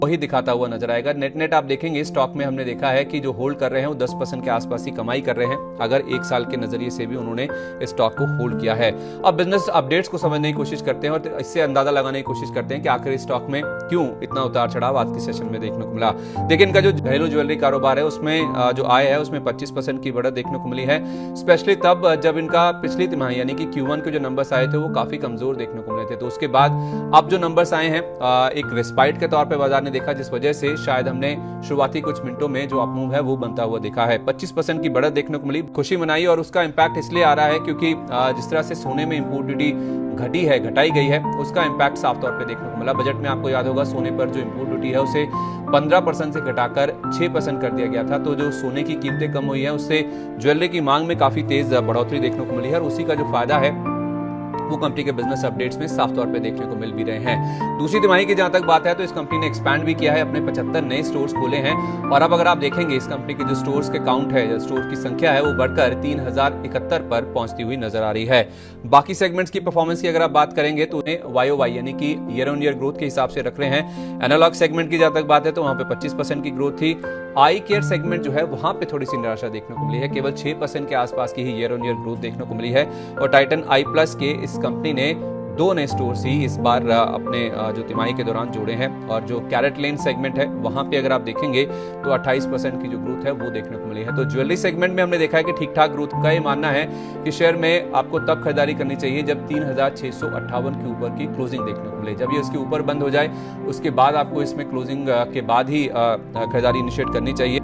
वही दिखाता हुआ नजर आएगा। नेट आप देखेंगे स्टॉक में हमने देखा है कि जो होल्ड कर रहे हैं वो 10% के आसपास ही कमाई कर रहे हैं, अगर एक साल के नजरिए से भी उन्होंने स्टॉक को होल्ड किया है। अब बिजनेस अपडेट्स को समझने की कोशिश करते हैं और इससे अंदाजा लगाने की कोशिश करते हैं कि आखिर स्टॉक में क्यों इतना उतार चढ़ाव आज के सेशन में देखने को मिला। देखिए, इनका जो घरेलू ज्वेलरी कारोबार है उसमें जो आय है उसमें 25% की बढ़त देखने को मिली है, स्पेशली तब जब इनका पिछली तिमाही यानी कि Q1 के जो नंबर्स आए थे वो काफी कमजोर देखने को मिले थे। तो उसके बाद अब जो नंबर्स आए हैं एक रिस्पाइट के तौर पर बाजार ने देखा, जिस वजह से शायद हमने शुरुआती कुछ मिनटों में जो अपमूव है वो बनता हुआ देखा है। 25% की बढ़त देखने को मिली, खुशी मनाई। और उसका इंपैक्ट इसलिए आ रहा है क्योंकि जिस तरह से सोने में इंपोर्ट ड्यूटी घटाई गई है उसका इंपैक्ट साफ तौर पे देखने को मिला। बजट में आपको याद होगा सोने पर जो इंपोर्ट ड्यूटी है उसे 15% से घटाकर 6% कर दिया गया था। तो जो सोने की कीमतें कम हुई है उससे ज्वेलरी की मांग में काफी तेज बढ़ोतरी देखने को मिली है और उसी का जो फायदा है वो कंपनी के बिजनेस अपडेट्स में साफ तौर पे देखने को मिल भी रहे हैं। दूसरी तिमाही की जहां तक बात है तो इस कंपनी ने एक्सपैंड भी किया है, अपने 75 नए स्टोर्स खोले हैं और अब अगर आप देखेंगे इस कंपनी के जो स्टोर्स के काउंट है, स्टोर की संख्या है वो बढ़कर 3071 पर पहुंचती हुई नजर आ रही है। बाकी सेगमेंट्स की परफॉर्मेंस की अगर आप बात करेंगे तो उन्हें YOY यानी कि ईयर ऑन ईयर ग्रोथ के हिसाब से रख रहे हैं। एनालॉग सेगमेंट की जहां तक बात है तो वहां पे 25% की ग्रोथ थी। आई केयर सेगमेंट जो है वहां पे थोड़ी सी निराशा देखने को मिली है, केवल 6% के आसपास की ही ईयर ऑन ईयर ग्रोथ देखने को मिली है। और टाइटन आई प्लस के इस कंपनी ने 2 नए स्टोर्स ही इस बार अपने जो तिमाही के दौरान जोड़े हैं। और जो कैरेट लेन सेगमेंट है वहां पे अगर आप देखेंगे तो 28% की जो ग्रोथ है वो देखने को मिली है। तो ज्वेलरी सेगमेंट में हमने देखा है कि ठीक ठाक ग्रोथ का ये मानना है कि शेयर में आपको तब खरीदारी करनी चाहिए जब 3658 के ऊपर की क्लोजिंग देखने को मिले। जब ये उसके ऊपर बंद हो जाए उसके बाद आपको इसमें क्लोजिंग के बाद ही खरीदारी इनिशिएट करनी चाहिए।